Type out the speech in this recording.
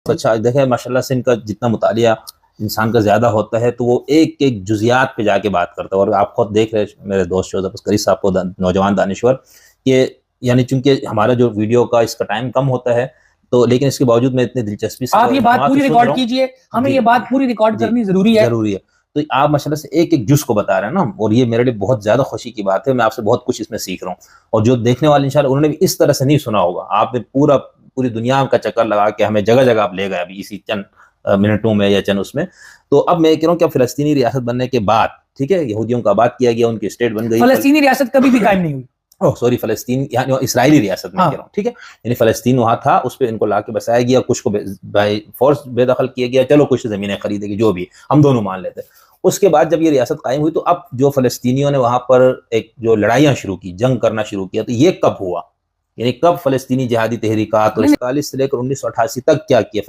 अच्छा देखे माशाल्लाह से इनका जितना मुतालिया इंसान का ज्यादा होता है तो वो एक एक जुजियात पे जाके बात करता है। और आप खुद देख रहे मेरे दोस्त शोज़ अस्करी साहब को, नौजवान दानिश्वर, कि यानी चूंकि हमारा जो वीडियो का इसका टाइम कम होता है तो लेकिन इसके बावजूद मैं इतनी दिलचस्पी से आप ये बात पूरी रिकॉर्ड कीजिए, हमें ये बात पूरी रिकॉर्ड करनी जरूरी है। तो आप माशाल्लाह से एक एक जुज़ को बता रहे हैं ना, और ये मेरे लिए बहुत ज्यादा खुशी की बात है। मैं आपसे बहुत कुछ इसमें सीख रहा हूँ, और जो देखने वाले इंशाल्लाह उन्होंने भी इस तरह से नहीं सुना होगा। आपने पूरी दुनिया का चक्कर लगा के हमें जगह जगह आप ले गए अभी इसी चंद मिनटों में या चंद उसमें। तो अब मैं कह रहा हूँ कि अब फिलिस्तीनी रियासत बनने के बाद, ठीक है, यहूदियों का आबाद किया गया, उनकी स्टेट बन गई। फिलिस्तीनी रियासत कभी भी कायम नहीं हुई। ओह सॉरी, फलस्तीन यानी इस्राएली रियासत में कह रहा हूँ, ठीक है। यानी फलस्तीन वहां था, उस पर इनको लाके बसाया गया, कुछ को बाय फोर्स बेदखल किया गया, चलो कुछ जमीनें खरीदेगी, जो भी हम दोनों मान लेते। उसके बाद जब ये रियासत कायम हुई तो अब जो फलस्तीनियों ने वहां पर एक जो लड़ाइयां शुरू की, जंग करना शुरू किया, तो ये कब हुआ, यानी कब फलस्तीनी जिहादी तहरीकात और 1941 से लेकर 1988 तक क्या किया